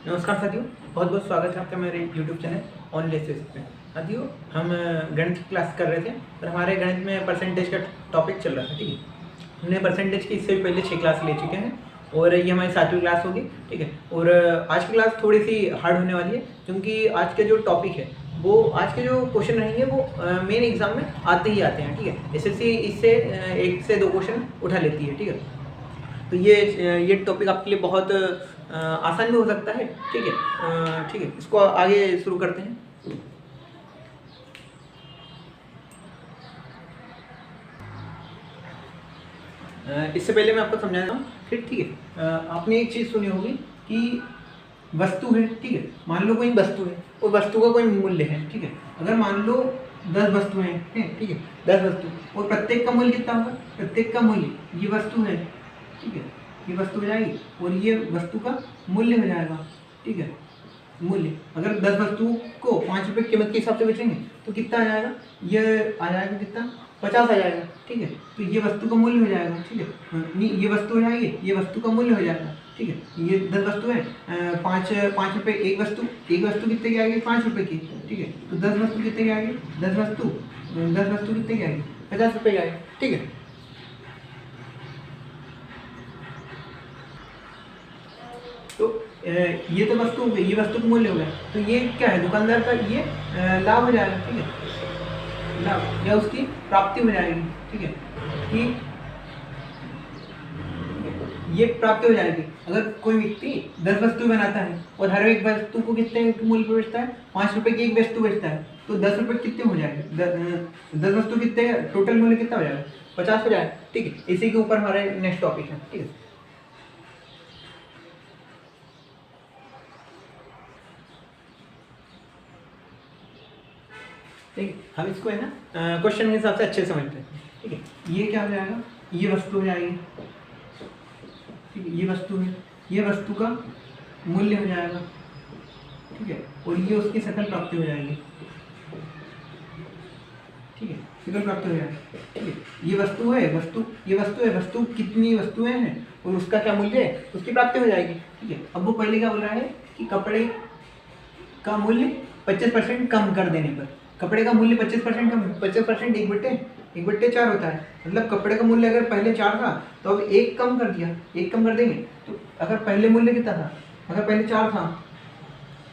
नमस्कार साथियों, बहुत बहुत स्वागत है आपका मेरे YouTube चैनल ऑन लेसेस पे। साथियों, हम गणित की क्लास कर रहे थे और हमारे गणित में परसेंटेज का टॉपिक चल रहा था। ठीक है, हमने परसेंटेज की इससे भी पहले 6 क्लास ले चुके हैं और ये हमारी 7वीं क्लास होगी। ठीक है, और आज की क्लास थोड़ी सी हार्ड होने वाली है क्योंकि आज के जो टॉपिक है वो आज के जो क्वेश्चन रहेंगे वो मेन एग्जाम में आते ही आते हैं। ठीक है, एसएससी इससे 1 से 2 क्वेश्चन उठा लेती है। ठीक है, तो ये टॉपिक आपके लिए बहुत आसान भी हो सकता है। ठीक है, ठीक है, इसको आगे शुरू करते हैं। इससे पहले मैं आपको समझा दूँ फिर। ठीक है, आपने एक चीज़ सुनी होगी कि वस्तु है। ठीक है, मान लो कोई वस्तु है और वस्तु का कोई मूल्य है। ठीक है, अगर मान लो 10 वस्तुएं हैं। ठीक है, 10 वस्तु और प्रत्येक का मूल्य कितना होगा? प्रत्येक का मूल्य, ये वस्तु है। ठीक है, ये वस्तु हो जाएगी और ये वस्तु का मूल्य हो जाएगा। ठीक है, मूल्य अगर 10 वस्तु को 5 रुपये कीमत के हिसाब से बेचेंगे तो कितना आ जाएगा? ये आ जाएगा कितना? 50 आ जाएगा। ठीक है, तो ये वस्तु का मूल्य हो जाएगा। ठीक है, नहीं, ये वस्तु हो जाएगी, ये वस्तु का मूल्य हो जाएगा। ठीक है, ये 10 वस्तु है, 5 रुपये एक वस्तु कितने की आएगी? 5 रुपये की। ठीक है, तो 10 वस्तु कितने की आएगी? 10 वस्तु कितने की आएगी? 50 रुपये की आएगी। ठीक है, तो ये तो वस्तु हो गई, ये वस्तु का मूल्य हो गया। तो ये क्या है? दुकानदार का ये लाभ हो जाएगा। ठीक है, लाभ या उसकी प्राप्ति हो जाएगी। ठीक है, कि ये प्राप्ति हो जाएगी। अगर कोई व्यक्ति 10 वस्तु बनाता है और हर एक वस्तु को कितने मूल्य पर बेचता है? 5 रुपये की एक वस्तु बेचता है, तो 10 रुपये कितने हो जाएंगे? 10 वस्तु कितने, टोटल मूल्य कितना हो जाएगा? 50 हो जाएगा। ठीक है, इसी के ऊपर हमारे नेक्स्ट टॉपिक है। ठीक है, ठीक है, हम इसको है ना क्वेश्चन के हिसाब से अच्छे से समझते हैं। ठीक है, ये क्या हो जाएगा? ये वस्तु हो जाएगी। ठीक है, ये वस्तु है, ये वस्तु का मूल्य हो जाएगा। ठीक है, और ये उसकी सकल प्राप्ति हो जाएगी। ठीक है, सकल प्राप्ति हो जाएगी। ठीक है, ये वस्तु है, वस्तु कितनी वस्तुएं हैं और उसका क्या मूल्य है, उसकी प्राप्ति हो जाएगी। ठीक है, अब वो पहले क्या बोल रहा है कि कपड़े का मूल्य 25% कम कर देने पर, कपड़े का मूल्य 25% कम, 25% 1/4 होता है। मतलब कपड़े का मूल्य अगर पहले 4 था तो अब 1 कम कर दिया, 1 कम कर देंगे तो अगर पहले मूल्य कितना था? अगर पहले 4 था,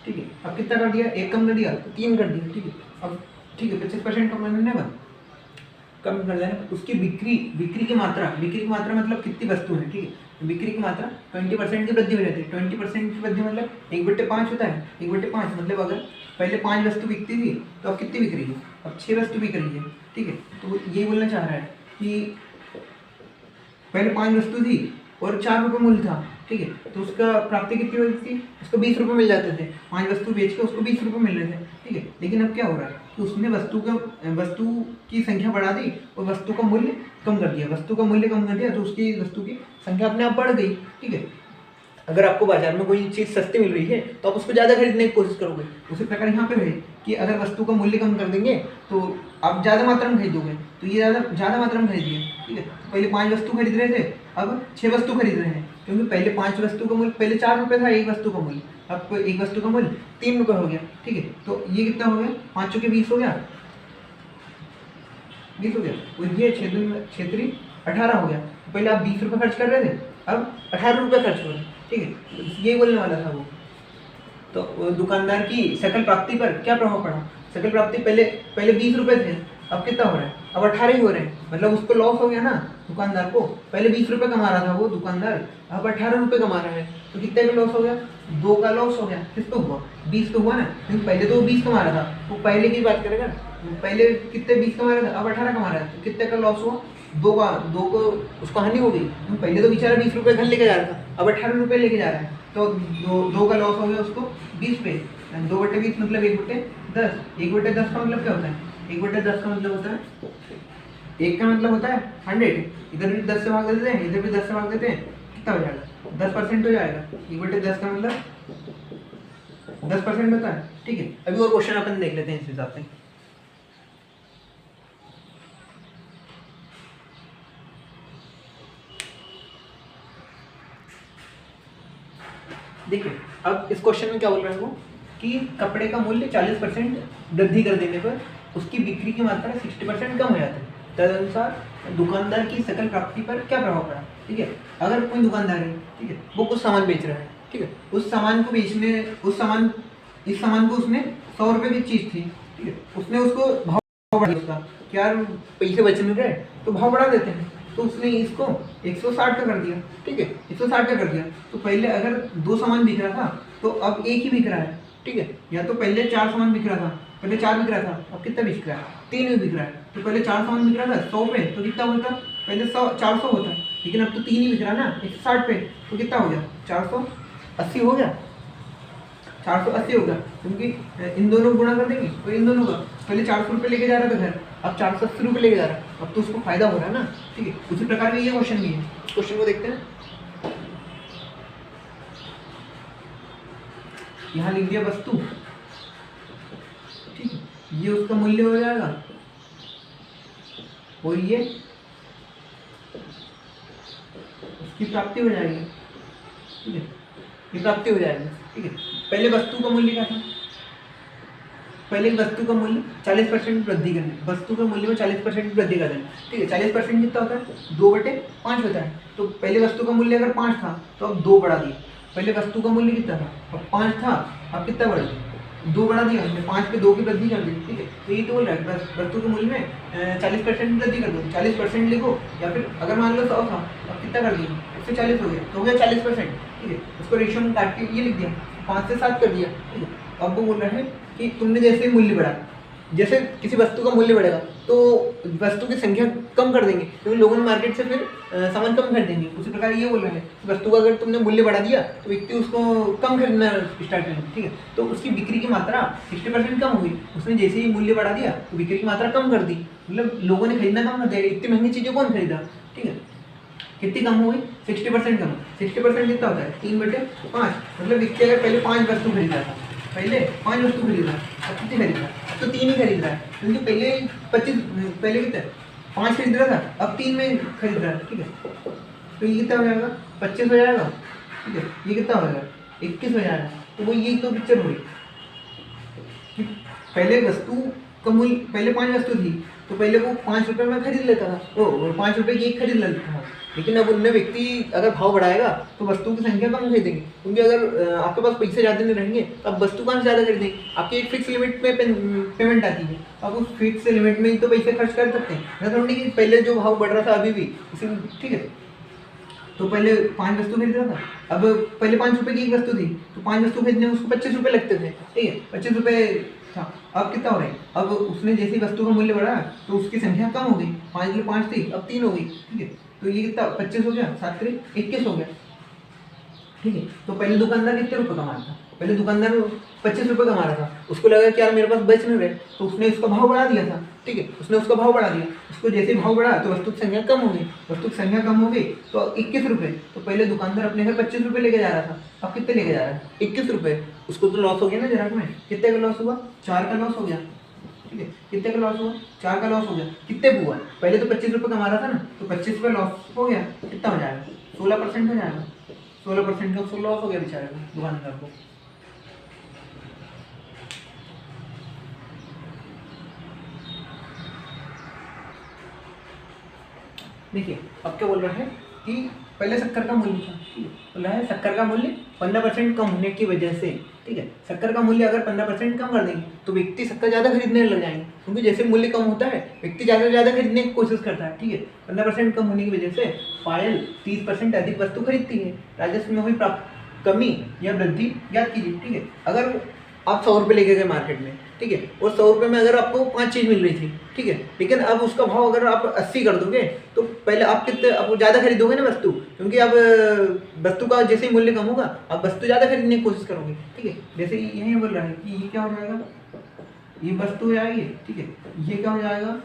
ठीक है, अब कितना कर दिया? 1 कम कर दिया तो 3 कर दिया। ठीक है, अब ठीक है, 25% कम करने पर कम कर देना, उसकी बिक्री की मात्रा मतलब कितनी वस्तु है। ठीक है, बिक्री की मात्रा 20% की वृद्धि हो जाती है। 20% की वृद्धि मतलब 1/5 होता है। 1/5 मतलब अगर पहले 5 वस्तु बिकती थी तो अब कितनी बिक रही है? अब 6 वस्तु बिक रही है। ठीक है, तो ये बोलना चाह रहा है कि पहले 5 वस्तु थी और 4 रुपये मूल्य था। ठीक है, तो उसका प्राप्ति कितनी होती थी? उसको 20 रुपये मिल जाते थे। 5 वस्तु बेच के उसको 20 रुपये मिल रहे थे। ठीक है, लेकिन अब क्या हो रहा है कि उसने वस्तु की संख्या बढ़ा दी और वस्तु का मूल्य कम कर दिया। तो उसकी वस्तु की संख्या अपने आप बढ़ गई। ठीक है, अगर आपको बाजार में कोई चीज़ सस्ती मिल रही है तो आप उसको ज़्यादा खरीदने की कोशिश करोगे। उसी प्रकार यहाँ पे है कि अगर वस्तु का मूल्य कम कर देंगे तो आप ज़्यादा मात्रा में खरीदोगे, तो ये ज़्यादा मात्रा में खरीदिए। ठीक है, तो पहले 5 वस्तु खरीद रहे थे, अब 6 वस्तु खरीद रहे हैं, क्योंकि पहले 5 वस्तु का मूल्य, पहले 4 रुपये था एक वस्तु का मूल्य, अब एक वस्तु का मूल्य 3 रुपये हो गया। ठीक है, तो ये कितना हो गया? 5 चौके 20 हो गया, 20 हो गया, और ये 6 18 हो गया। पहले आप 20 रुपये खर्च कर रहे थे, अब 18 रुपये खर्च हो रहे हैं। ठीक है, ये बोलने वाला था वो। तो दुकानदार की सकल प्राप्ति पर क्या प्रभाव पड़ा? सकल प्राप्ति पहले 20 रुपये थे, अब कितना हो रहा है? अब 18 ही हो रहे हैं। मतलब उसको लॉस हो गया ना दुकानदार को। पहले 20 रुपये कमा रहा था वो दुकानदार, अब 18 रुपये कमा रहा है, तो कितने का लॉस हो गया? 2 का लॉस हो गया। किस पे हुआ? 20 पे हुआ ना, क्योंकि पहले तो वो 20 कमा रहा था, वो पहले की बात करेगा। पहले कितने 20 कमा रहा था, अब 18 कमा रहा है, तो कितने का लॉस हुआ? 2 को उसको हानि हो गई। पहले तो बेचारा 20 रुपये घर लेके जा रहा था, अब 18 रुपये लेके जा रहा है, तो 2 का लॉस हो गया उसको 20 पे। 2/20 मतलब 1/10। 1/10 का मतलब क्या होता है? 1/10 का मतलब होता है, 1 का मतलब होता है 100। इधर भी 10 से भाग देते हैं, इधर भी 10 से भाग देते हैं, कितना हो जाएगा? 10% हो जाएगा। 1/10 का मतलब 10% होता है। ठीक है, अभी और क्वेश्चन अपन देख लेते हैं इस हिसाब से। देखिए अब इस क्वेश्चन में क्या बोल रहा है वो कि कपड़े का मूल्य 40% वृद्धि कर देने पर उसकी बिक्री की मात्रा 60% कम हो जाता है। तदनुसार दुकानदार की सकल प्राप्ति पर क्या प्रभाव पड़ा। ठीक है, अगर कोई दुकानदार है, ठीक है, वो कुछ सामान बेच रहा है, ठीक है, इस सामान को उसने 100 रुपये की चीज़ थी, ठीक है, उसने उसको भाव बढ़ा उसका कि यार पैसे बच नहीं रहे तो भाव बढ़ा देते हैं, तो उसने इसको 160 का कर दिया। ठीक है, 160 का कर दिया तो पहले अगर 2 सामान बिक रहा था तो अब एक ही बिक रहा है। ठीक है, या तो पहले 4 सामान बिक रहा था, पहले 4 बिक रहा था, अब कितना बिक रहा है, 3 ही बिक रहा है। तो पहले 4 सामान बिक रहा था 100 पे तो कितना होता, पहले 400 होता, लेकिन अब तो 3 ही बिक रहा ना 160 पे, तो कितना हो गया, 480 हो गया, 480 होगा, क्योंकि इन दोनों गुणा कर देंगे तो इन दोनों का पहले 400 रुपये लेके जा रहा था घर, अब 480 रुपये लेके जा रहा है, अब तो उसको फायदा हो रहा है ना। ठीक है, उसी प्रकार का ये क्वेश्चन भी है। क्वेश्चन को देखते हैं, यहाँ लिख दिया वस्तु, ठीक है, ये उसका मूल्य हो जाएगा और ये उसकी प्राप्ति हो जाएगी। ठीक है, ये प्राप्ति हो जाएगी। ठीक है, पहले वस्तु का मूल्य क्या था, पहले वस्तु का मूल्य 40% वृद्धि करना, वस्तु के मूल्य में 40% वृद्धि कर देना। ठीक है, 40% कितना होता है, 2/5 होता है। तो पहले वस्तु का मूल्य अगर 5 था तो अब 2 बढ़ा दिया, पहले वस्तु का मूल्य कितना था, अब 5 था, अब कितना बढ़ गया, 2 बढ़ा दिया हमने, 5 पे 2 की वृद्धि कर दी। ठीक है, तो ये तो बोल रहा है वस्तु के मूल्य में 40% वृद्धि कर दो, 40% लिखो, या फिर अगर मान लो 100 था अब कितना कर दिया, 140 हो गया, तो हो गया 40%। ठीक है, उसको रेशियो में काट के ये लिख दिया, 5 से 7 कर दिया। ठीक है, अब वो बोल रहा है कि तुमने जैसे मूल्य बढ़ा, जैसे किसी वस्तु का मूल्य बढ़ेगा तो वस्तु की संख्या कम कर देंगे, क्योंकि लोगों ने मार्केट से फिर सामान कम खरीदेंगे। उसी प्रकार ये बोल रहे हैं कि वस्तु का अगर तुमने मूल्य बढ़ा दिया तो व्यक्ति उसको कम खरीदना स्टार्ट करेंगे। ठीक है, तो उसकी बिक्री की मात्रा 60% कम हो गई, उसने जैसे ही मूल्य बढ़ा दिया तो बिक्री की मात्रा कम कर दी, मतलब लोगों ने खरीदना कम कर दिया, इतनी महंगी चीज़ें कौन खरीदा। ठीक है, कितनी कम हो गई, 60% कम। 60% कितना होता है, 3/5, मतलब व्यक्ति अगर पहले 5 वस्तु खरीदा था, पहले 5 वस्तु खरीद रहा है, अब कितनी खरीद रहा है, अब तो 3 ही खरीद रहा है, क्योंकि पहले कितना 5 खरीद रहा था, अब 3 में खरीद रहा है। ठीक है, तो ये कितना हो जाएगा, 25 हो जाएगा। ठीक है, ये कितना हो जाएगा, 21 हो जाएगा। तो वो ये तो पिक्चर हुई कि पहले वस्तु का मूल्य, पहले 5 वस्तु थी तो पहले वो 5 रुपये में खरीद लेता था, वो 5 रुपये की एक खरीद लेता था, लेकिन अब उनमें व्यक्ति अगर भाव बढ़ाएगा तो वस्तु की संख्या कम खरीदेंगे, क्योंकि अगर आपके पास पैसे ज़्यादा नहीं रहेंगे तो आप वस्तु कहाँ से ज़्यादा खरीदेंगे, आपकी एक फिक्स लिमिट में पेमेंट आती है, आप उस फिक्स लिमिट में ही तो पैसे खर्च कर सकते हैं, ऐसा थोड़ी कि पहले जो भाव बढ़ रहा था अभी भी इसी। ठीक है, तो पहले 5 वस्तु खरीद रहा था, अब पहले 5 रुपये की एक वस्तु थी तो 5 वस्तु खरीदने में उसको 25 रुपये लगते थे। ठीक है, 25 रुपये था, अब कितना हो रहा है, अब उसने जैसी वस्तु का मूल्य बढ़ा तो उसकी संख्या कम हो गई, 5 थी अब 3 हो गई। ठीक है, तो ये कितना 25 हो गया, 7 3 21 हो गया। ठीक है, तो पहले दुकानदार कितने रुपये कमा रहा था, पहले दुकानदार 25 रुपये कमा रहा था, उसको लगा कि यार मेरे पास बच नहीं रहे तो उसने इसका भाव बढ़ा दिया था। ठीक है, उसने उसका भाव बढ़ा दिया, उसको जैसे भाव बढ़ा तो वस्तु की संख्या कम हो गई, वस्तु की संख्या कम हो गई तो 21 रुपये, तो पहले दुकानदार अपने घर 25 रुपये लेके जा रहा था, अब कितने लेके जा रहा है, 21 रुपये। उसको तो लॉस हो गया ना ग्राहक में, कितने का लॉस हुआ, 4 का लॉस हो गया। ठीक है, कितने का लॉस हुआ, 4 का लॉस हो गया। कितने हुआ, पहले तो 25 रुपये कमा रहा था ना, तो 25 रुपये लॉस हो गया, कितना हो जाएगा, 16% हो जाएगा, 16% का लॉस हो गया बेचारे को, दुकानदार को। देखिए अब क्या बोल रहा है कि पहले शक्कर का मूल्य था, ठीक है, बोला है शक्कर का मूल्य 15% कम होने की वजह से। ठीक है, शक्कर का मूल्य अगर 15% कम कर देंगे तो व्यक्ति शक्कर ज़्यादा खरीदने लग जाएंगे, क्योंकि जैसे मूल्य कम होता है व्यक्ति ज़्यादा से ज़्यादा खरीदने की कोशिश करता है। ठीक है, 15% कम होने की वजह से पायल 30% अधिक वस्तु खरीदती है, राजस्व में हुई कमी या वृद्धि ज्ञात कीजिए। ठीक है, अगर आप 100 रुपये लेके गए मार्केट में, ठीक है, और 100 रुपये में अगर आपको 5 चीज़ मिल रही थी, ठीक है, लेकिन अब उसका भाव अगर आप 80 कर दोगे तो पहले आप कितने, आप ज़्यादा खरीदोगे ना वस्तु, क्योंकि अब वस्तु का जैसे ही मूल्य कम होगा आप वस्तु ज़्यादा खरीदने की कोशिश करोगे। ठीक है, जैसे यही बोल रहा है कि ये क्या हो जाएगा, ये वस्तु हो जाएगी। ठीक है, ये क्या हो जाएगा,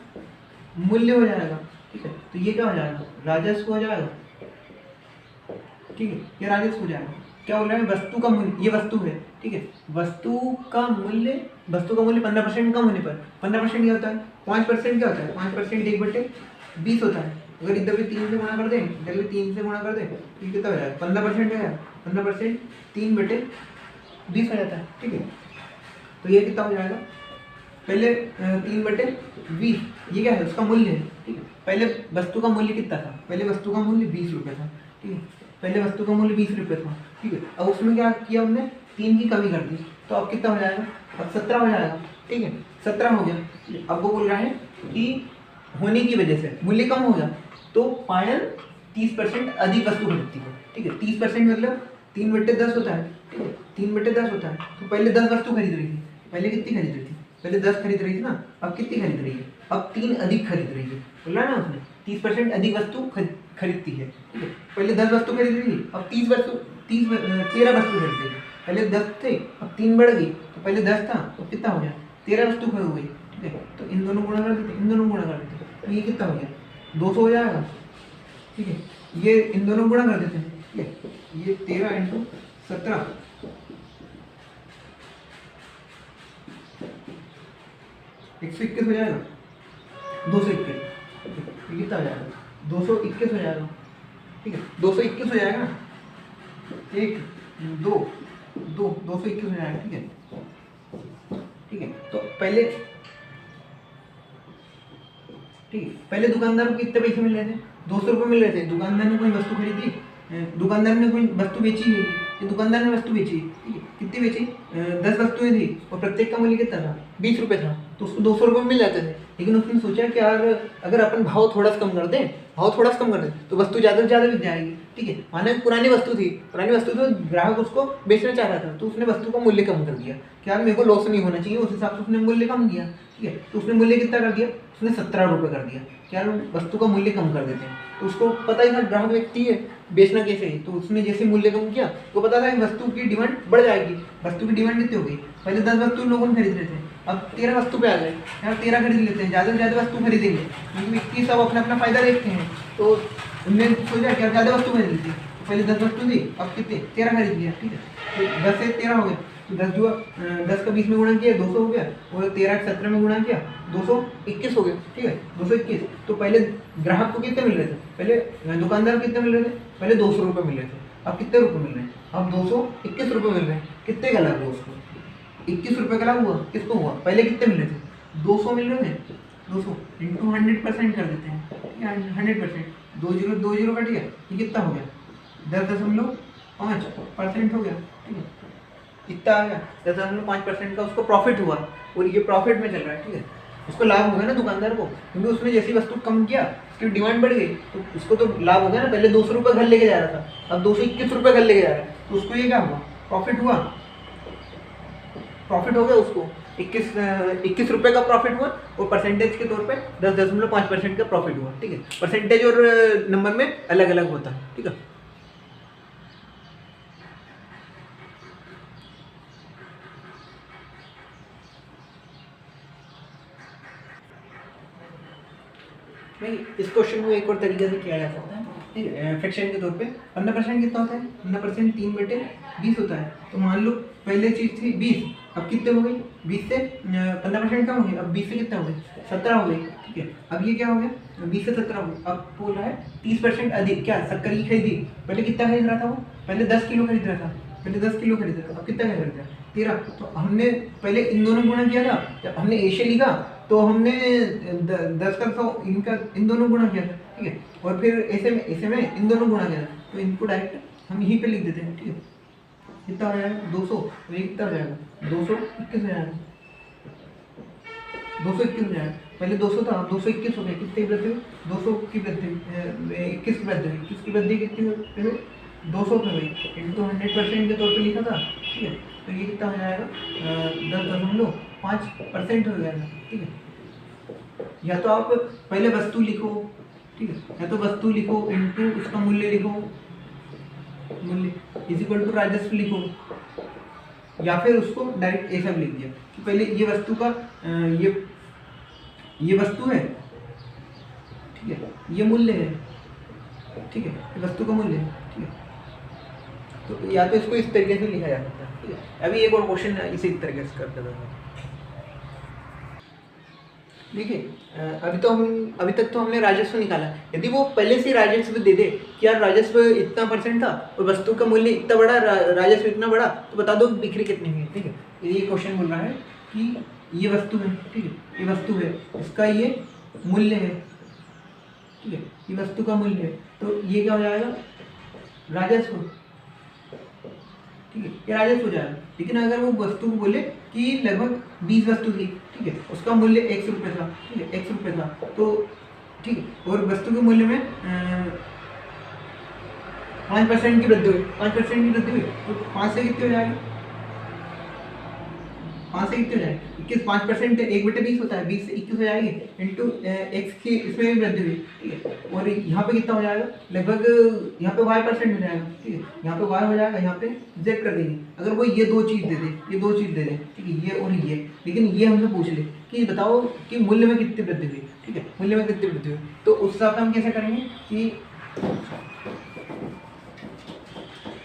मूल्य हो जाएगा। ठीक है, तो ये क्या हो जाएगा, राजस्व हो जाएगा। ठीक है, ये राजस्व हो जाएगा। क्या बोल रहे हैं, वस्तु का मूल्य, ये वस्तु है। ठीक है, वस्तु का मूल्य 15% कम होने पर 15% क्या होता है, 5% क्या होता है, 5% 1/20 होता है। अगर इधर भी 3 से गुणा कर दें, इधर भी 3 से गुणा कर दें तो ये कितना हो जाएगा 15% है। 15% 3/20 हो जाता है। ठीक है, तो ये कितना हो जाएगा पहले 3/20, ये क्या है उसका मूल्य है। ठीक है, पहले वस्तु का मूल्य कितना था, पहले वस्तु का मूल्य 20 रुपये था। ठीक है, पहले वस्तु का मूल्य 20 रुपये था। ठीक है, अब उसमें क्या किया हमने 3 की कमी कर दी, तो अब कितना हो जाएगा, अब 17 हो जाएगा। ठीक है, 17 हो गया। अब वो बोल रहा है कि होने की वजह से मूल्य कम हो गया तो पायल 30% अधिक वस्तु खरीदती है। ठीक है, 30% मतलब 3/10 होता है। ठीक है, 3/10 होता है, तो पहले 10 वस्तु खरीद रही थी, पहले कितनी खरीद रही थी, पहले 10 खरीद रही थी ना, अब कितनी खरीद रही है, अब 3 अधिक खरीद रही है। बोला ना उसने 30% अधिक वस्तु खरीदती है। ठीक है, पहले 10 वस्तु खरीद रही थी, अब 13 वस्तु खरीद रही है। पहले 10 थे, अब 3 बढ़ गई, तो पहले 10 था तो कितना हो गया 13 वस्तु हो गई। ठीक है, तो इन दोनों गुणा कर देते, इन दोनों गुणा कर देते, तो ये कितना हो गया 200 हो जाएगा। ठीक है, ये इन दोनों गुणा कर देते हैं। ठीक है, ये 13 × 17 121 हो जाएगा, 221। ये कितना हो जाएगा 221 हो जाएगा। ठीक है, 221 हो जाएगा ना, 1 2 221 हो जाएगा। ठीक है, ठीक है, तो पहले ठीक है, पहले दुकानदार को कितने पैसे मिल रहे थे, 200 रुपये मिल रहे थे। दुकानदार ने कोई वस्तु खरीदी, दुकानदार ने कोई वस्तु बेची है, ये दुकानदार ने वस्तु बेची। ठीक है, कितनी बेची 10 वस्तुएं थी और प्रत्येक का मूल्य कितना था 20 रुपये था, तो उसको 200 रुपये मिल जाते थे। लेकिन उसने सोचा कि यार अगर अपन भाव थोड़ा सा कम कर दें, तो वस्तु ज़्यादा से ज़्यादा बिक जाएगी। ठीक है, माने पुरानी वस्तु थी तो ग्राहक उसको बेचना चाह रहा था, तो उसने वस्तु का मूल्य कम कर दिया कि यार मेरे को लॉस नहीं होना चाहिए, उस हिसाब से उसने मूल्य कम किया। ठीक है, तो उसने मूल्य कितना कर दिया, उसने 17 रुपये कर दिया कि यार वस्तु का मूल्य कम कर देते हैं। तो उसको पता ही था ग्राहक व्यक्ति है, बेचना कैसे है, तो उसने जैसे मूल्य कम किया तो पता था कि वस्तु की डिमांड बढ़ जाएगी। वस्तु की डिमांड कितनी हो गई, पहले 10 वस्तु लोगों ने खरीद रहे थे, अब 13 वस्तु पे आ गए, यार 13 खरीद लेते हैं, ज़्यादा से ज़्यादा वस्तु खरीदेंगे क्योंकि व्यक्ति सब अपना अपना फायदा देखते हैं। तो उनने सोचा कि ज़्यादा वस्तु खरीद लेती, तो पहले 10 वस्तु थी, अब कितने 13 खरीद लिया। ठीक है, तो 10 से 13 हो गए, तो 10 का 20 में गुणा किया 200 हो गया, और 13 का 17 में गुणा किया 221 हो गया। ठीक है, 221। तो पहले ग्राहक को कितने मिल रहे थे, पहले दुकानदार को कितने मिल रहे थे, पहले 200 रुपये मिल रहे थे, अब कितने रुपये मिल रहे हैं, अब 221 रुपये मिल रहे हैं। कितने का लाभ हुआ उसको, 21 रुपये का लाभ हुआ। किसको हुआ, पहले कितने मिल रहे थे 200 मिल रहे थे, 200 × 100% कर देते हैं। 100% 2 0 कट गया, ये कितना हो गया 10.5% हो गया। ठीक है, कितना आ गया 10.5% का उसको प्रॉफिट हुआ, और ये प्रॉफिट में चल रहा है। ठीक है, उसको लाभ होगा ना दुकानदार को, क्योंकि उसने जैसी वस्तु कम किया उसकी डिमांड बढ़ गई, तो उसको तो लाभ होगा ना। पहले 200 रुपये घर लेके जा रहा था, अब 221 रुपये घर लेके जा रहा है, तो उसको ये क्या हुआ, प्रॉफिट हुआ। प्रॉफिट हो गया उसको 21 रुपये का प्रॉफिट हुआ, और परसेंटेज के तौर पे 10.5% का प्रॉफिट हुआ। ठीक है, परसेंटेज और नंबर में अलग अलग होता है। ठीक है, नहीं, इस क्वेश्चन को एक और तरीके से किया जा सकता है। ठीक है, फ्रैक्शन के तौर पे 15% कितना होता है, 15% 3/20 होता है। तो मान लो पहले चीज़ थी 20, अब कितने हो गई, 20 से 15% कम हो गई, अब 20 से कितना हो गई 17 हो गई। ठीक है, अब ये क्या हो गया 20 से 17 हो गई। अब बोल रहा है 30% अधिक, क्या शक्कर की खरीदी, पहले कितना खरीद रहा था वो, पहले 10 किलो खरीद रहा था, पहले 10 किलो खरीद रहा था, अब कितना खरीद रहा है 13। तो हमने पहले इन दोनों गुणा किया था, जब हमने एशिया लिखा तो हमने 10 का 100 इनका इन दोनों गुणा किया था। ठीक है, और फिर ऐसे में इन दोनों गुणा किया था, तो इनको डायरेक्ट हम यहीं पे लिख देते हैं। ठीक है, कितना हो जाएगा 200, और ये कितना हो जाएगा 221 हो जाएगा, 221 हो जाएगा। पहले 200 था, 221 हो गया, कितनी वृद्धि हुई 200 की वृद्धि, 21 की वृद्धि हुई, 21 की वृद्धि कितनी हुई 200 पे हुई, इनको 100% के तौर पे लिखा था। ठीक है, तो ये कितना हो जाएगा 10.5% हो जाएगा। ठीक है, या तो आप पहले वस्तु लिखो, ठीक है, या तो वस्तु लिखो इनटू उसका मूल्य लिखो, मूल्य इक्वल टू राजस्व लिखो, या फिर उसको डायरेक्ट ऐसा भी लिख दिया कि पहले ये वस्तु का ये वस्तु है, ठीक है, ये मूल्य है, ठीक है, ये वस्तु का मूल्य है। ठीक है, तो या तो इसको इस तरीके से लिखा जा सकता है। ठीक है, अभी एक और क्वेश्चन इसी तरीके से करते हैं। देखिए अभी तक तो हमने राजस्व निकाला। यदि वो पहले से राजस्व दे दे कि यार राजस्व इतना परसेंट था और वस्तु का मूल्य इतना बड़ा, राजस्व इतना बड़ा, तो बता दो बिक्री कितनी हुई। ठीक है, ये क्वेश्चन बोल रहा है कि ये वस्तु है, ठीक है, ये वस्तु है, इसका ये मूल्य है, ठीक है, ये वस्तु का मूल्य है, तो ये क्या हो जाएगा, राजस्व, ठीक है, ये राजस्व हो जाएगा। लेकिन अगर वो वस्तु को बोले कि लगभग 20 वस्तु थी, ठीक है, उसका मूल्य 100 रुपये था, ठीक है, 100 रुपये था, तो ठीक है, और वस्तु के मूल्य में 5% की वृद्धि हुई, 5% की वृद्धि हुई, तो 5 से कितनी हो जाएगी, 5 से कितनी हो जाएगी 21, 5% 1/20 होता है, 20 से 21 हो जाएगी, इंटू एक्स की इसमें भी वृद्धि हुई, ठीक है, और यहाँ पे कितना हो जाएगा, लगभग यहाँ पे y% हो जाएगा, ठीक है, यहाँ पे y हो जाएगा, यहाँ पे z कर देंगे। अगर वो ये दो चीज़ दे दे, ये दो चीज़ दे दे, ठीक है, ये और ये, लेकिन ये हमसे पूछ ले कि बताओ कि मूल्य में कितनी वृद्धि हुई, ठीक है, मूल्य में कितनी वृद्धि हुई, तो उस हिसाब से हम कैसे करेंगे कि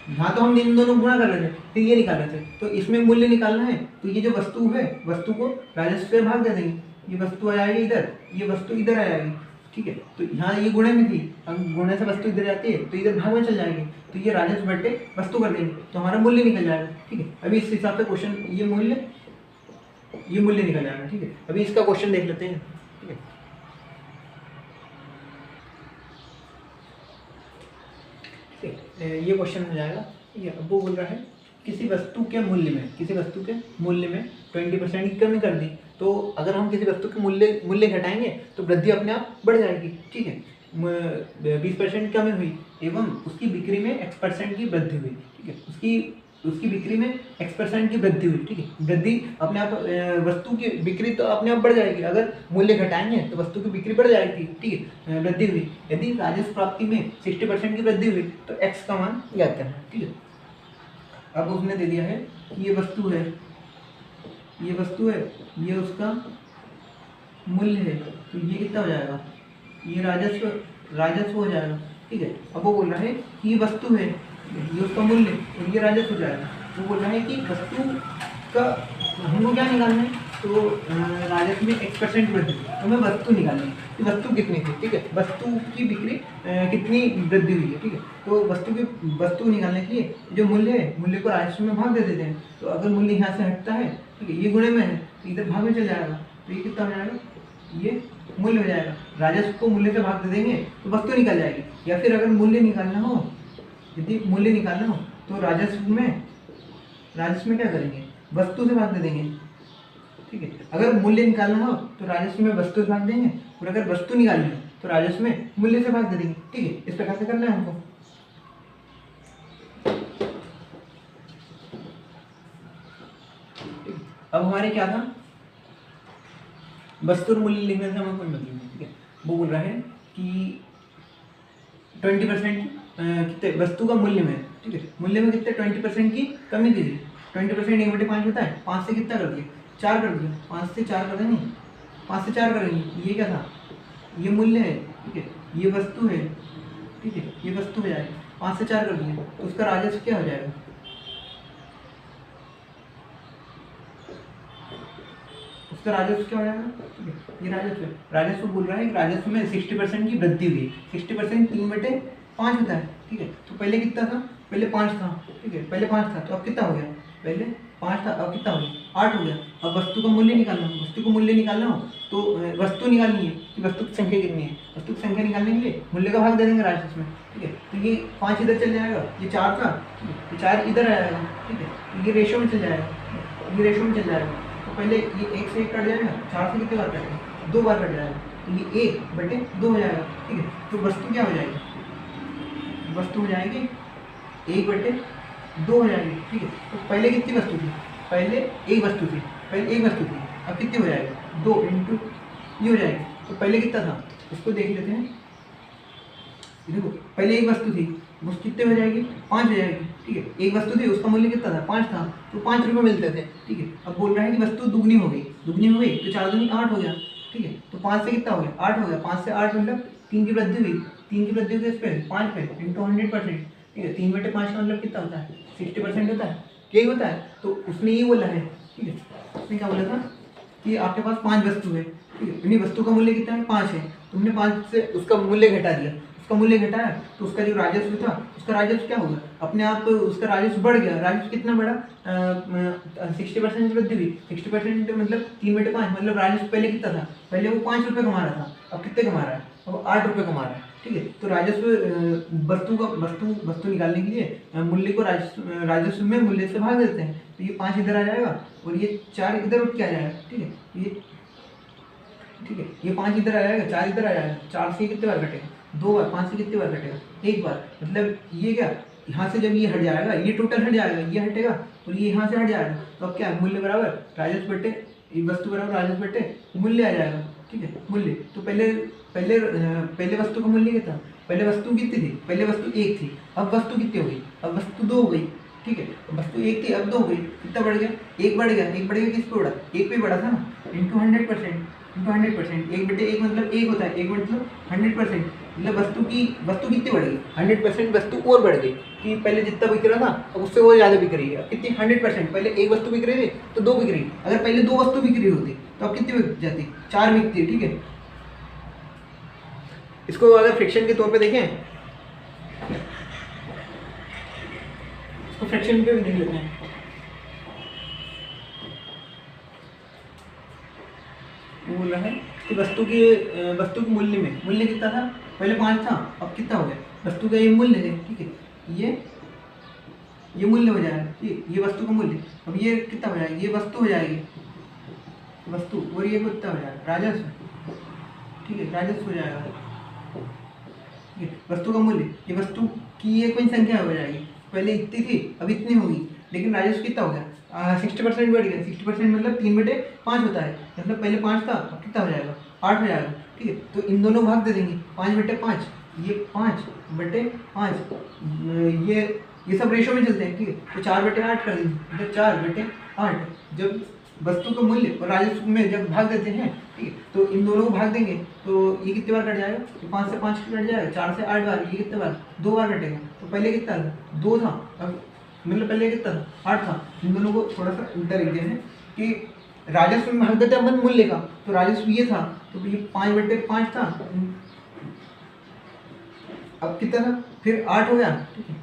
यहाँ तो हम इन दोनों गुणा कर रहे थे, फिर ये निकाल रहे थे, तो इसमें मूल्य निकालना है, तो ये जो वस्तु है, वस्तु को राजस्व से भाग दे देंगे, ये वस्तु आ जाएगी इधर, ये वस्तु इधर आ जाएगी, ठीक है, तो यहाँ ये गुणे में थी, अब गुणे से वस्तु इधर जाती है तो इधर भाग में चल जाएगी, तो ये राजस्व बटे वस्तु कर देंगे, तो हमारा मूल्य निकल जाएगा, ठीक है। अभी इस हिसाब से क्वेश्चन ये मूल्य निकल जाएगा, ठीक है। अभी इसका क्वेश्चन देख लेते हैं, ठीक है। ये क्वेश्चन हो जाएगा, ठीक है। अब वो बोल रहा है किसी वस्तु के मूल्य में 20% की कमी कर दी, तो अगर हम किसी वस्तु के मूल्य घटाएंगे तो वृद्धि अपने आप बढ़ जाएगी, ठीक है। 20% कमी हुई एवं उसकी बिक्री में x% की वृद्धि हुई, ठीक है, उसकी बिक्री में x% की वृद्धि हुई, ठीक है। वृद्धि अपने आप, वस्तु की बिक्री तो अपने आप बढ़ जाएगी, अगर मूल्य घटाएंगे तो वस्तु की बिक्री बढ़ जाएगी, ठीक है, वृद्धि हुई। यदि राजस्व प्राप्ति में 60% की वृद्धि हुई तो x का मान ज्ञात करना है, ठीक है। अब उसने दे दिया है कि ये वस्तु है, ये उसका मूल्य है, तो ये कितना हो जाएगा, ये राजस्व हो जाएगा, ठीक है। अब वो बोल रहा है कि ये वस्तु है, ये उसका मूल्य और ये राजस्व हो जाएगा। वो बोल रहा है कि वस्तु का हमको क्या निकालना है, तो राजस्व में x% वृद्धि, तो हमें वस्तु निकालनी है कि वस्तु कितनी थी, ठीक है, वस्तु की बिक्री कितनी वृद्धि हुई है, ठीक है। तो वस्तु निकालने के लिए जो मूल्य है, मूल्य को राजस्व में भाग दे देते हैं, तो अगर मूल्य यहाँ से हटता है, ठीक है, ये गुणे में है तो इधर भाग में चल जाएगा, तो ये कितना हो जाएगा, ये मूल्य हो जाएगा। राजस्व को मूल्य से भाग दे देंगे तो वस्तु निकल जाएगी। या फिर अगर मूल्य निकालना हो, यदि मूल्य निकालना हो तो राजस्व में क्या करेंगे, वस्तु से भाग दे देंगे, ठीक है। अगर मूल्य निकालना हो तो राजस्व में वस्तु से भाग देंगे, और अगर वस्तु निकालनी हो तो राजस्व में मूल्य से भाग दे देंगे, ठीक है। इस प्रकार से करना है हमको। अब हमारे क्या था, वस्तु और मूल्य लिखने से हमें कोई मतलब नहीं, ठीक है। वो बोल रहा है कि 20% कितने वस्तु का मूल्य में, ठीक है, मूल्य में कितने 20% की कमी दी थी। 20% 1/5 होता है, 5 से कितना कर दिया, 4 कर दिया, 5 से 4 कर देंगे, 5 से 4 करेंगे, ये क्या था, ये मूल्य है, ठीक है, ये वस्तु है, ठीक है, ये वस्तु हो जाएगी, 5 से 4 कर दिया, तो उसका राजस्व क्या हो जाएगा, उसका राजस्व क्या हो जाएगा, ठीक है, ये राजस्व बोल रहा है कि राजस्व में 60% की वृद्धि हुई। 60% 3/5 होता है, ठीक है। तो पहले कितना था, पहले 5 था, ठीक है, पहले 5 था, तो अब कितना हो गया, पहले 5 था, अब कितना हो गया, 8 हो गया। अब वस्तु का मूल्य निकालना हो, तो वस्तु निकालनी है कि वस्तु की संख्या कितनी है। वस्तु की संख्या निकालने के लिए मूल्य का भाग दे देंगे राजस्व में, ठीक है। तो ये 5 इधर चल जाएगा, ये 4 था, ये 4 इधर आ जाएगा, ठीक है, तो ये रेशो में चल जाएगा, तो पहले ये 1 से 1 कट जाएगा, 4 से कितने बार कटेगा, 2 बार कट जाएगा, तो ये 1/2 हो जाएगा, ठीक है। तो वस्तु क्या हो जाएगी, वस्तु हो जाएगी 1/2 हो जाएगी, ठीक है। तो पहले कितनी वस्तु थी, पहले एक वस्तु थी, अब कितनी हो जाएगी, 2 इंटू ये हो जाएगी। तो पहले कितना था, उसको देख लेते हैं। देखो पहले एक वस्तु थी, वो कितने हो जाएगी, 5 हो जाएगी, ठीक है। एक वस्तु थी, उसका मूल्य कितना था, 5 था, तो 5 रुपये मिलते थे, ठीक है। अब बोल रहा है कि वस्तु दुगनी हो गई, तो 4 दूनी 8 हो गया, ठीक है। तो 5 से कितना हो गया, 8 हो गया, 5 से 8 मतलब 3 की वृद्धि हुई, 3 की वृद्धि हुई इस पर 5 पे इंटू 100%, ठीक है। 3/5 का मतलब कितना होता है, 60% होता है, यही होता है। तो उसने ये बोला है, ठीक है, उसने क्या बोला था कि आपके पास 5 वस्तु है, ठीक है। यानी वस्तु का मूल्य कितना है, 5 है। तुमने 5 से उसका मूल्य घटा दिया, उसका मूल्य घटाया तो उसका जो राजस्व था, उसका राजस्व क्या होगा, अपने आप उसका राजस्व बढ़ गया। राजस्व कितना बढ़ा, 60% वृद्धि हुई। 60% मतलब 3/5, मतलब राजस्व पहले कितना था, पहले वो 5 रुपये कमा रहा था, अब कितने कमा रहा है, अब 8 रुपये कमा रहा है। ठीक है। तो राजस्व वस्तु निकालने के लिए मूल्य को राजस्व में मूल्य से भाग देते हैं। तो ये 5 इधर आ जाएगा और ये 4 इधर उठ के आ जाएगा। ठीक है। ये 5 इधर आ जाएगा, 4 इधर आ जाएगा। 4 से कितने बार कटेगा, 2 बार। 5 से कितने बार कटेगा, 1 बार। मतलब ये क्या, यहाँ से जब ये हट जाएगा, ये टोटल हट जाएगा, ये हटेगा और ये यहाँ से हट जाएगा, तो अब क्या, मूल्य बराबर राजस्व बटे वस्तु बराबर राजस्व बटे मूल्य आ जाएगा। ठीक है। मूल्य तो पहले वस्तु का मूल्य कितना, पहले वस्तु कितनी थी, पहले वस्तु 1 थी, अब वस्तु कितनी हो गई, अब वस्तु 2 हो गई। ठीक है। वस्तु 1 थी, अब 2 हो गई। कितना बढ़ गया, 1 बढ़ गया। 1 बढ़ गया किस पे बढ़ा, 1 पे बढ़ा था ना, इंटू 100%। 1/1 मतलब 1 होता है, 1 मतलब 100%। मतलब वस्तु कितनी बढ़ गई, 100% वस्तु और बढ़ गई। कि पहले जितना बिक रहा था अब उससे और ज़्यादा बिक रही है। अब कितनी, 100%। पहले 1 वस्तु बिक रही थी तो 2 बिक रही। अगर पहले 2 वस्तु बिक रही होती तो अब कितनी बिक जाती, 4 बिकती। ठीक है। इसको अगर फ्रिक्शन के तौर पे देखें, इसको फ्रिक्शन पे भी देख लेते हैं। बोल रहा है कि वस्तु के मूल्य में, मूल्य कितना था, पहले 5 था, अब कितना हो गया, वस्तु का ये मूल्य है। ठीक है। ये मूल्य हो जाएगा। ठीक, ये वस्तु का मूल्य। अब ये कितना हो जाएगा, ये वस्तु हो जाएगी, वस्तु, और ये कितना हो जाएगा, राजस्व। ठीक है। राजस्व हो जाएगा। ठीक है। वस्तु का मूल्य, ये वस्तु की ये कोई संख्या हो जाएगी, पहले इतनी थी अब इतनी होगी, लेकिन राजस्व कितना हो गया, 60% बढ़ गया। 60% मतलब 3/5 होता है। मतलब पहले 5 था, अब कितना हो जाएगा, 8 हो जाएगा। ठीक है। तो इन दोनों भाग दे देंगे, 5/5, ये 5/5, ये सब रेशो में चलते हैं। ठीक है। तो 4/8 कर देंगे, मतलब 4/8। जब वस्तु का मूल्य और राजस्व में जब भाग देते हैं, ठीक है, तो इन दोनों को भाग देंगे तो ये कितने बार कट जाएगा, तो 5 से 5 कट जाएगा, 4 से 8 बार, ये कितने बार, 2 बार कटेगा। तो पहले कितना था, 2 था, अब मतलब पहले कितना था, 8 था। इन दोनों को थोड़ा सा उल्टा लिख देते हैं कि राजस्व में भाग देते हैं अपन मूल्य का, तो राजस्व ये था, तो ये 5/5 था, अब कितना था, फिर 8 हो गया। ठीक है।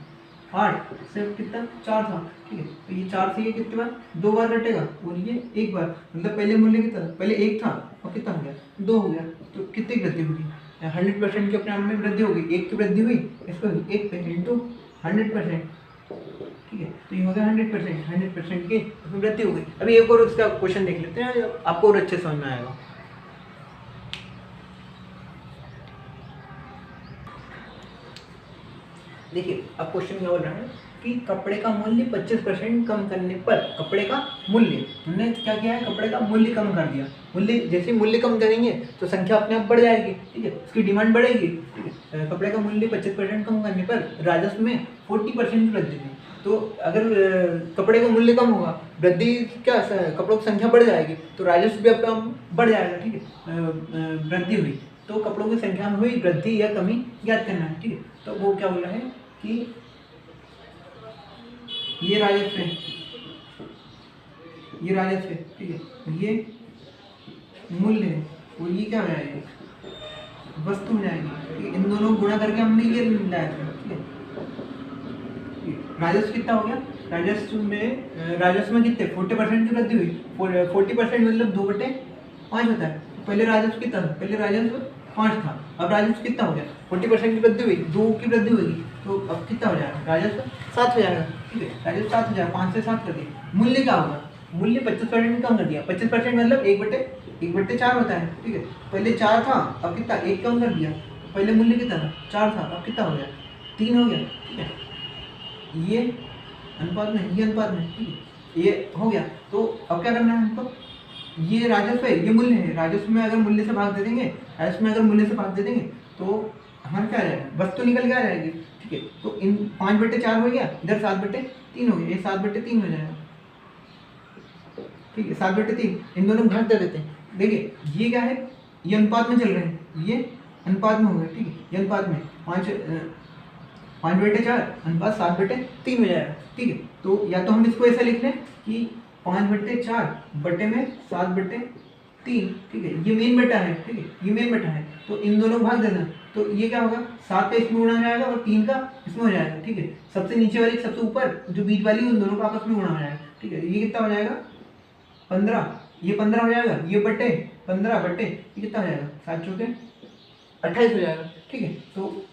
8 से कितना, 4 था। ठीक है। तो ये 4 से ये कितने बार, 2 बार कटेगा और ये 1 बार। मतलब पहले मूल्य कितना था, पहले 1 था, अब कितना हो गया, 2 हो गया। तो कितनी वृद्धि होगी, 100% की अपने आप में वृद्धि होगी। 1 की वृद्धि हुई, इसको 1 पे इंटू 100%। ठीक है। तो ये हो गया 100% की उसमें वृद्धि हो गई। अभी एक और उसका क्वेश्चन देख लेते हैं, आपको और अच्छे समझ में आएगा। देखिए अब क्वेश्चन क्या बोल रहा है कि कपड़े का मूल्य 25% कम करने पर, कपड़े का मूल्य, हमने क्या किया है, कपड़े का मूल्य कम कर दिया। मूल्य, जैसे मूल्य कम करेंगे तो संख्या अपने आप बढ़ जाएगी। ठीक है। उसकी डिमांड बढ़ेगी। ठीक है। कपड़े का मूल्य 25% कम करने पर राजस्व में 40% वृद्धि हुई। तो अगर कपड़े का मूल्य कम होगा, वृद्धि क्या, कपड़ों की संख्या बढ़ जाएगी, तो राजस्व भी अपने आप बढ़ जाएगा। ठीक है। वृद्धि हुई तो कपड़ों की संख्या में हुई वृद्धि या कमी ज्ञात करना है। ठीक है। तो वो क्या बोल रहा है कि ये राजस्व है, ये राजस्व है। ठीक है। ये मूल्य है और ये क्या हो जाएगा, वस्तु हो जाएगी। ठीक है। इन दोनों गुणा करके हमने ये लाया था। ठीक है। राजस्व कितना हो गया, राजस्व में कितने, 40% की वृद्धि हुई। 40% मतलब 2/5 होता है। तो पहले राजस्व कितना था, पहले राजस्व 5 था, अब राजस्व कितना हो गया, 40% की वृद्धि हुई, 2 की वृद्धि होगी, तो अब कितना हो जाएगा, राजस्व 7 हो जाएगा। ठीक है। राजस्व 7 हो जाएगा, 5 से 7 कर दिया। मूल्य क्या होगा, मूल्य 25% कम कर दिया। 25% मतलब 1/4 होता है। ठीक है। पहले 4 था, अब कितना, 1 कम कर दिया। पहले मूल्य कितना था, 4 था, अब कितना हो गया, 3 हो गया। ठीक है। ये अनुपात में, ये अनुपात में। ठीक है। ये हो गया। तो अब क्या करना है हमको, ये राजस्व है, ये मूल्य है। राजस्व में अगर मूल्य से भाग दे देंगे, राजस्व में अगर मूल्य से भाग दे देंगे तो हमारा क्या आ जाएगा, वस्तु निकल के आ जाएगी। ठीक है। तो इन 5/4 हो गया, इधर 7/3 हो गया, ये 7/3 हो जाएगा। ठीक है। 7/3 इन दोनों भाग दे देते हैं। देखिए ये क्या है, ये अनुपात में चल रहे हैं, ये अनुपात में हो गया। ठीक है। ये अनुपात में 5/4 अनुपात 7/3 हो जाएगा। ठीक है। तो या तो हम इसको ऐसा लिख लें कि 5/4 बटे में 7/3 3, ठीक है, ये मेन बेटा है, ठीक है, ये मेन बेटा है, तो इन दोनों को भाग देना, तो ये क्या होगा 7 का इसमें गुणा हो जाएगा और 3 का इसमें हो जाएगा, ठीक है, सबसे नीचे वाली सबसे ऊपर जो बीच वाली उन दोनों का आपस में गुणा हो जाएगा, ठीक है, ये कितना हो जाएगा 15, ये 15 हो जाएगा, ये बटे 15 बटे ये कितना हो जाएगा 7 चौके 28 हो जाएगा, ठीक है। तो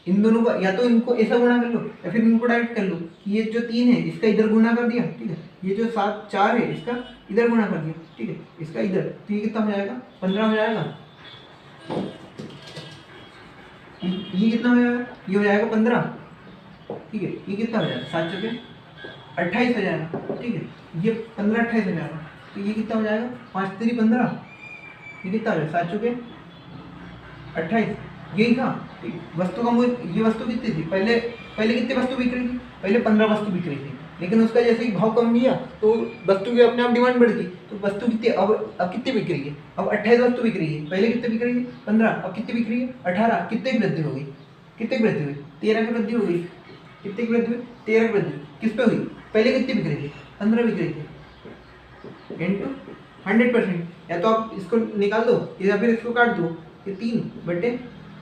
इन दोनों का या तो इनको ऐसा गुणा कर लो या फिर इनको डायरेक्ट कर लो कि ये जो 3 है इसका इधर गुणा कर दिया, ठीक है, ये जो 7 4 है इसका इधर गुणा कर दिया, ठीक है, इसका इधर, तो ये कितना हो जाएगा 15 हो जाएगा, ये कितना हो जाएगा, ये हो जाएगा 15, ठीक है, ये कितना हो जाएगा 7 चौके 28 हो जाएगा, ठीक है, ये 15 28 हो जाएगा, तो ये कितना हो जाएगा 5 3 15, ये कितना हो जाएगा 7 चौके 28, यही था वस्तु का मूल्य। ये वस्तु कितनी थी पहले कितनी वस्तु बिक रही थी, पहले 15 वस्तु बिक रही थी, लेकिन उसका जैसे ही भाव कम गया तो वस्तु की अपने आप डिमांड बढ़ गई, तो वस्तु कितनी अब कितनी बिक रही है, अब 28 वस्तु बिक रही है, पहले कितने बिक रही थी 15, अब कितनी बिक रही है 18, कितने की वृद्धि हो गई, कितने की वृद्धि हुई 13 की वृद्धि हो गई, कितने की वृद्धि हुई 13 की वृद्धि, किस पे हुई, पहले कितनी बिक रही थी 15 बिक रही थी, इंटू 100%, या तो आप इसको निकाल दो या फिर इसको काट दो, ये 3 बटे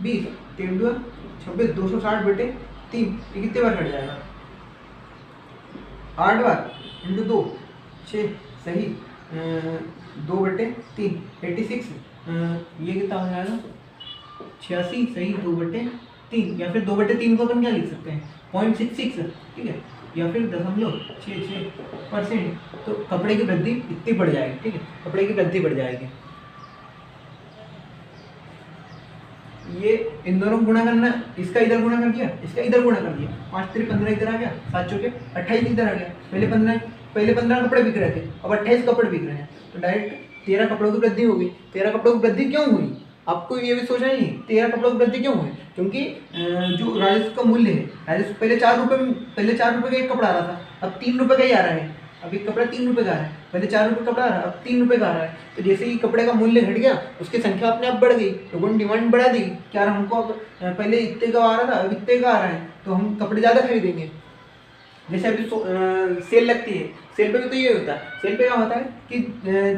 20 3 2 26 260 बटे 3, ये कितने बार कट जाएगा 8 बार इंटू 2 6 सही 2 बटे 3 86, ये कितना हो जाएगा 86 सही 2 बटे 3, या फिर 2 बटे 3 को अपन क्या लिख सकते हैं 0.66, ठीक है, या फिर 0.66%, तो कपड़े की वृद्धि इतनी बढ़ जाएगी, ठीक है, कपड़े की वृद्धि बढ़ जाएगी। ये इन दोनों को गुणा करना, इसका इधर गुणा कर दिया, इसका इधर गुणा कर दिया, 5 3 15 इधर आ गया, 7 चौके 28 इधर आ गया, पहले 15 कपड़े बिक रहे थे, अब 28 कपड़े बिक रहे हैं, तो डायरेक्ट 13 कपड़ों की वृद्धि हो गई। 13 कपड़ों की वृद्धि क्यों हुई, आपको ये भी सोचना ही, 13 कपड़ों की वृद्धि क्यों हुई, क्योंकि जो राजस्व का मूल्य है, राजस्व पहले 4 रुपये का एक कपड़ा आ रहा था, अब 3 रुपये का ही आ रहा है, अब एक कपड़ा 3 रुपये का आ रहा है, पहले 4 रुपये कपड़ा आ रहा है, अब 3 रुपये का आ रहा है, तो जैसे ही कपड़े का मूल्य घट गया उसकी संख्या अपने आप बढ़ गई, लोगों ने डिमांड बढ़ा दी कि यार हमको अब पहले इतने का आ रहा था अब इतने का आ रहा है, तो हम कपड़े ज़्यादा खरीदेंगे। जैसे अभी सेल लगती है, सेल पे भी तो ये होता है, सेल पे क्या होता है कि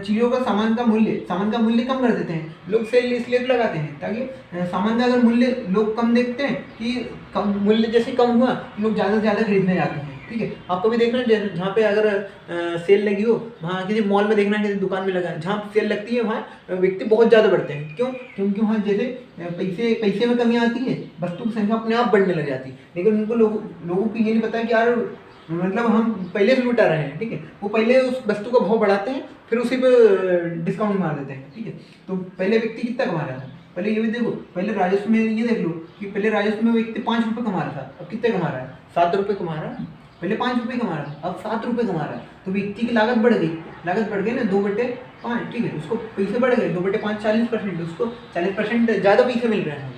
चीज़ों का सामान का मूल्य कम कर देते हैं लोग, सेल इसलिए तो लगाते हैं ताकि सामान का अगर मूल्य लोग कम देखते हैं कि कम मूल्य जैसे कम हुआ लोग ज़्यादा से ज़्यादा खरीदने जाते हैं, ठीक है। आपको भी देखना जहाँ पे अगर सेल लगी हो, वहाँ किसी मॉल में देखना, किसी दुकान में लगा, जहाँ सेल लगती है वहाँ व्यक्ति बहुत ज़्यादा बढ़ते हैं, क्यों, क्योंकि वहाँ जैसे पैसे में कमी आती है, वस्तु की संख्या अपने आप बढ़ने लग जाती है, लेकिन उनको लोगों को ये नहीं पता कि यार मतलब हम पहले से लुटा रहे हैं, ठीक है, वो पहले उस वस्तु का भाव बढ़ाते हैं फिर उसी पे डिस्काउंट मार देते हैं, ठीक है। तो पहले व्यक्ति कितना कमा रहा था, पहले ये भी देखो, पहले राजस्व में ये देख लो कि पहले राजस्व में व्यक्ति 5 रुपये कमा रहा था, अब कितने कमा रहा है 7 रुपये कमा रहा है, पहले 5 रुपये कमा रहा था अब 7 रुपये कमा रहा है, तो व्यक्ति की लागत बढ़ गई ना 2 बटे 5, ठीक है, उसको पैसे बढ़ गए 2 बटे 5 40%, उसको 40% ज़्यादा पैसे मिल रहे हैं।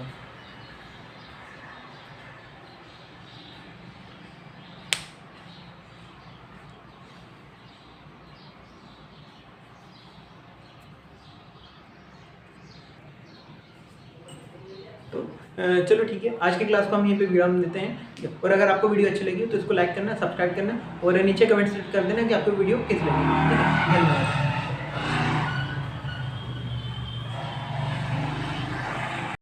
तो चलो ठीक है, आज की क्लास को हम यहीं पे विराम देते हैं, और अगर आपको वीडियो अच्छी लगी तो इसको लाइक करना, सब्सक्राइब करना और नीचे कमेंट्स कर देना कि आपको वीडियो कैसी लगी, ठीक है, धन्यवाद।